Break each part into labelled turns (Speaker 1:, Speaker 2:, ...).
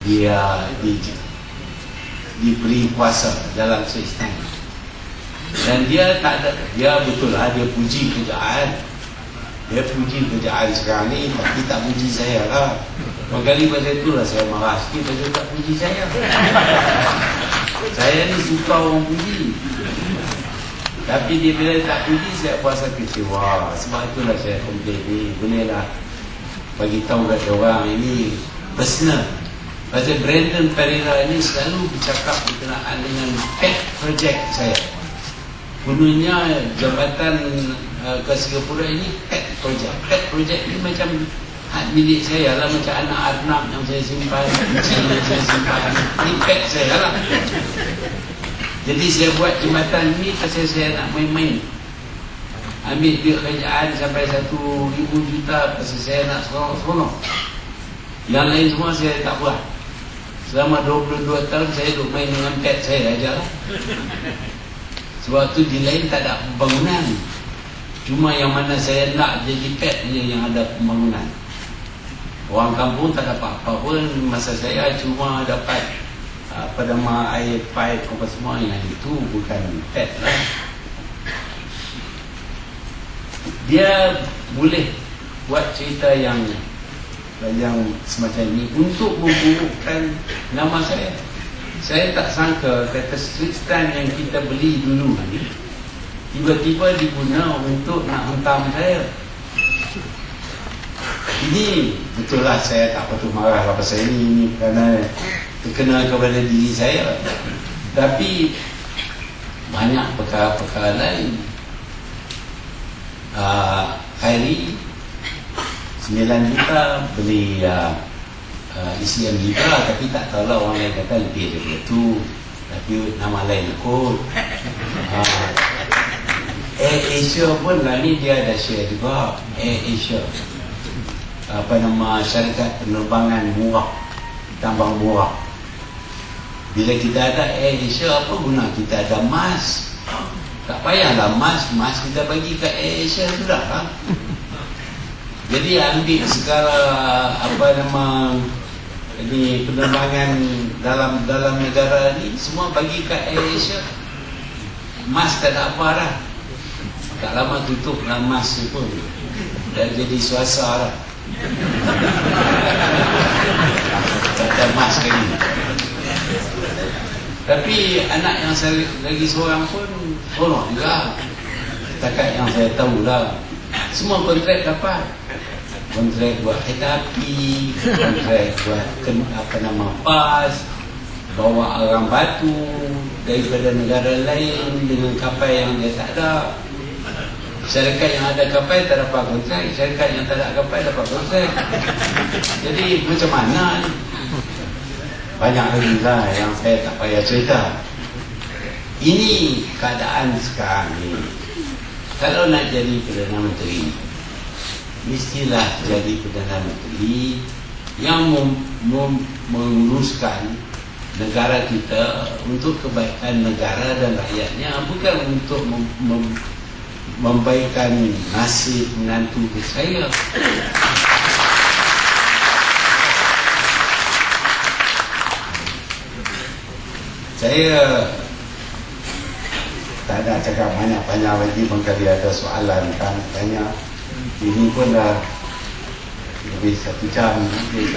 Speaker 1: dia diberi kuasa dalam sistem. Dan dia tak ada, dia betul lah, dia puji kerjaan. Dia puji kerjaan sekarang ni, tapi tak puji saya lah. Berkali pasal itulah saya marah sikit, pasal tak puji saya. Saya ni suka orang puji. Tapi dia bila tak puji, saya puasa kecewa. Sebab itulah saya komplain ni. Bolehlah bagi tahu kat orang ini personal. Pasal Brandon Pereira ini selalu bercakap berkenaan dengan pet project saya. Gunanya Jabatan ke Singapura ini pet project. Pet project ini macam hak milik saya lah, macam anak-anak yang saya simpan, kucing yang saya simpan. Ini pet saya lah. Jadi saya buat jembatan ni pasal saya nak main-main. Ambil duit kerajaan sampai 1,000 juta pasal saya nak seronok-seronok. Yang lain semua saya tak buat. Selama 22 tahun saya duduk main dengan pet saya aja lah. Sebab tu di lain tak ada pembangunan. Cuma yang mana saya nak jadi pet je yang ada pembangunan. Orang kampung tak dapat apa pun. Masa saya cuma dapat apa nama air pipe apa semua, yang itu bukan pet lah. Dia boleh buat cerita yang semacam ini untuk memburukkan nama saya. Saya tak sangka kata street stand yang kita beli dulu ni tiba-tiba diguna untuk nak hentam saya. Ini betul lah, saya tak patut marah lah pasal ini kerana terkena kepada diri saya. Tapi banyak perkara-perkara lain. Khairi 9 juta beli isi yang juga, tapi tak tahu lah, orang lain kata lebih daripada itu, tapi nama lain kot. Air Asia pun lah ni dia ada share juga. Air Asia, apa nama, syarikat penerbangan murah, tambang murah. Bila kita ada Air Asia, apa guna kita ada mas? Tak payahlah mas kita bagi ke Air Asia sudah lah. Jadi ambil segala apa nama ini penerbangan dalam negara ni semua bagi ke Air Asia. Mas tak ada apa dah. Tak lama tutup lah mas pun. Dah jadi swasta lah. Tak ada mas lagi. Tapi anak yang saya lagi seorang pun tolong juga. Setakat yang saya tahulah, semua kontrak dapat. Kontrak buat kereta api, kontrak buat apa nama pas, bawa arang batu daripada negara lain dengan kapal yang dia tak ada. Syarikat yang ada kapal tak dapat kontrak, syarikat yang tak ada kapal dapat kontrak. Jadi macam mana ni? Banyak lagi lah yang saya tak payah cerita. Ini keadaan sekarang ni. Kalau nak jadi Perdana Menteri, mestilah jadi Perdana Menteri yang menguruskan negara kita untuk kebaikan negara dan rakyatnya, bukan untuk membaikkan nasib menantu saya. Saya tak ada cakap banyak-banyak lagi, mengkali ada soalan kan tanya. Ini pun dah lebih 1 jam. Boleh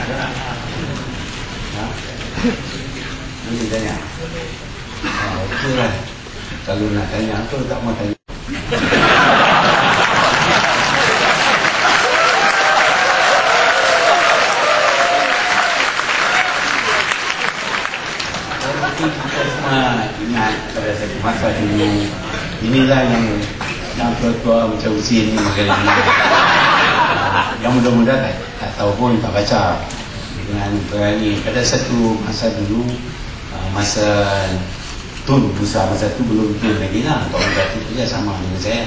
Speaker 1: tanya? Okey lah. Kalau nak tanya apa, tak mau tanya. Kita semua ingat pada satu masa dulu, inilah yang tua-tua macam Husin ni makan ini. Yang muda-muda tak tahu pun, tak baca dengan berani. Pada satu masa dulu, masa Tun Musa, masa tu belum Tun lagi lah, orang Datuk tu sama dengan saya.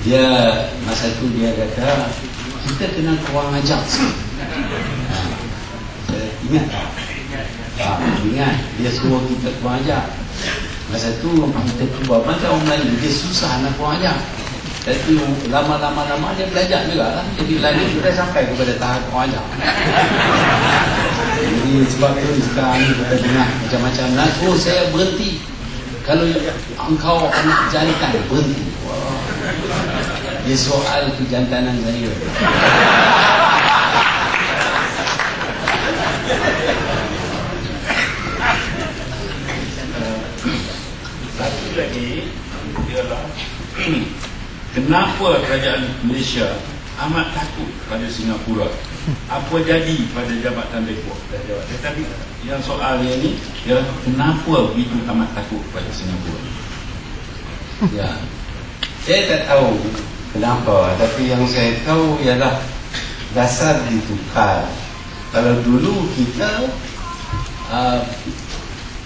Speaker 1: Dia masa tu dia kata kita kena kurang ajar sikit. Ingat tak? Ingat dia suruh kita kurang ajar. Masa tu kita keluar macam orang Melayu, dia susah nak kurang ajar. Tapi lama-lama dia belajar juga lah. Jadi lalu sudah sampai kepada tahap kurang ajar. Jadi sebab itu sekarang ni kita dengar macam-macam. Nak suruh saya berhenti. Kalau engkau anak jantan, berhenti. Wah. Dia soal kejantanan saya.
Speaker 2: Satu lagi ialah kenapa kerajaan Malaysia amat takut pada Singapura? Apa jadi pada Jabatan Rekod dan Jawatan? Tetapi yang soal ini ialah kenapa begitu amat takut pada Singapura?
Speaker 1: Ya, saya tak tahu kenapa, tapi yang saya tahu ialah dasar ditukar. Kalau dulu kita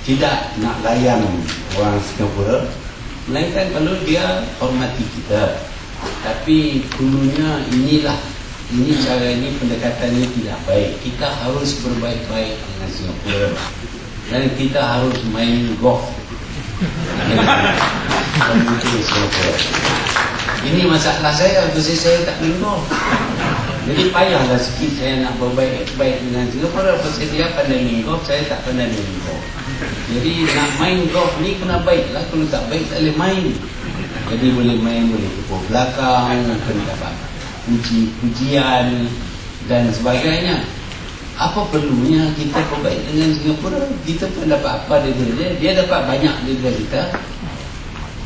Speaker 1: tidak nak layan orang Singapura, melainkan kalau dia hormati kita. Tapi dulunya ini cara ini, pendekatan ini tidak baik. Kita harus berbaik-baik dengan Singapura dan kita harus main golf dengan Singapura. Ini masalah saya, saya tak main golf. Jadi payahlah sikit saya nak berbaik-baik dengan Singapura. Pasal dia pandai main golf, saya tak pandai main golf. Jadi nak main golf ni kena baiklah. Kalau tak baik tak boleh main. Jadi boleh main, boleh tepuk belakang, kena dapat pujian dan sebagainya. Apa perlunya kita berbaik dengan Singapura? Kita pun dapat apa daripada dia? Dia dapat banyak daripada kita.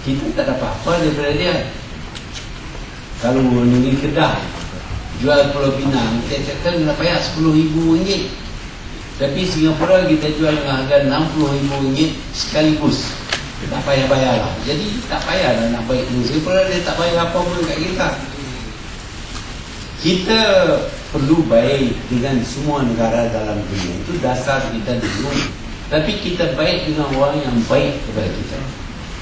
Speaker 1: Kita tak dapat apa daripada dia. Kalau negeri Kedah jual Pulau Pinang, kita cakap kena payah RM10,000. Tapi Singapura kita jual dengan harga RM60,000 sekaligus. Tak payah bayar lah. Jadi tak payahlah nak baik dengan Singapura. Dia tak bayar apa pun kat kita. Kita perlu baik dengan semua negara dalam dunia. Itu dasar kita dulu. Tapi kita baik dengan orang yang baik kepada kita.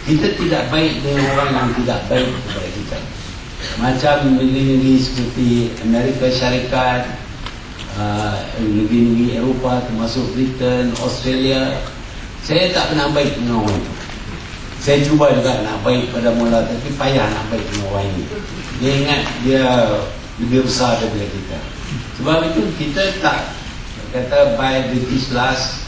Speaker 1: Kita tidak baik dengan orang yang tidak baik kepada kita. Macam negeri-negeri seperti Amerika Syarikat, negeri-negeri Eropah termasuk Britain, Australia, saya tak pernah baik dengan orang itu. Saya cuba juga nak baik pada mula, tapi payah nak baik dengan orang ini. Dia ingat dia lebih besar daripada kita. Sebab itu kita tak kata buy British last,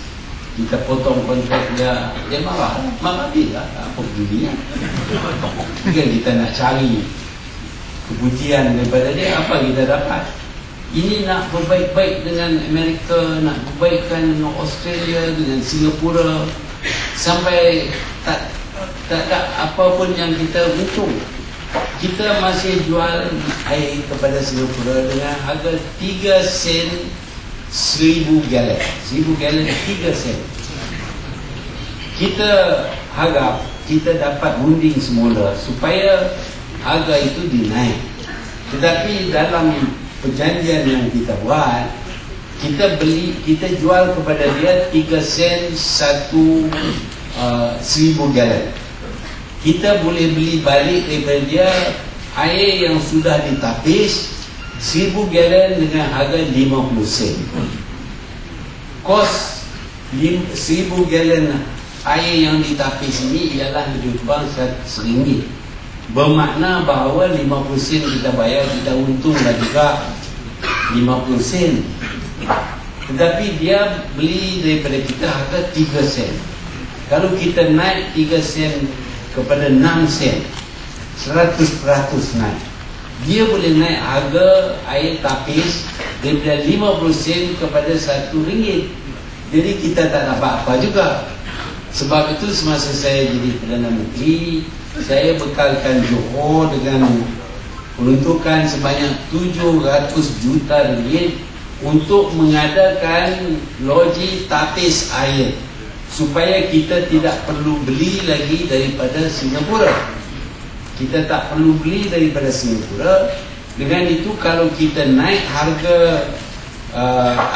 Speaker 1: kita potong kontrak dia, dia marah lah, apa pedulinya. Bukan kita nak cari kepujian daripada dia, apa kita dapat. Ini nak berbaik-baik dengan Amerika, nak berbaikkan dengan Australia, dengan Singapura, sampai tak ada apa pun yang kita untung. Kita masih jual air kepada Singapura dengan harga 3 sen 1000 galon. 1000 galon 3 sen. Kita harap kita dapat runding semula supaya harga itu dinaik. Tetapi dalam perjanjian yang kita buat, kita jual kepada dia 3 sen 1000 galon. Kita boleh beli balik daripada dia air yang sudah ditapis 1000 galon dengan harga 50 sen. Kos 1000 galon air yang ditapis ini ialah lebih kurang RM1. Bermakna bahawa 50 sen kita bayar, kita untunglah juga 50 sen. Tetapi dia beli daripada kita harga 3 sen. Kalau kita naik 3 sen kepada 6 sen, 100% naik. Dia boleh naik harga air tapis daripada 50 sen kepada RM1. Jadi kita tak dapat apa juga. Sebab itu semasa saya jadi Perdana Menteri, saya bekalkan Johor dengan peruntukan sebanyak 700 juta ringgit untuk mengadakan loji tapis air, supaya kita tidak perlu beli lagi daripada Singapura. Kita tak perlu beli daripada Singapura. Dengan itu kalau kita naik harga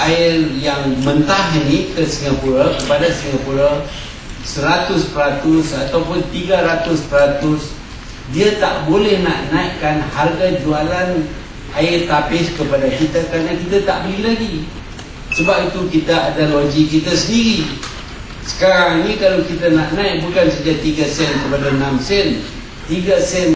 Speaker 1: air yang mentah ini ke Singapura, kepada Singapura 100% ataupun 300%, dia tak boleh nak naikkan harga jualan air tapis kepada kita, kerana kita tak beli lagi. Sebab itu kita ada loji kita sendiri. Sekarang ni kalau kita nak naik bukan saja 3 sen kepada 6 sen, 3 sen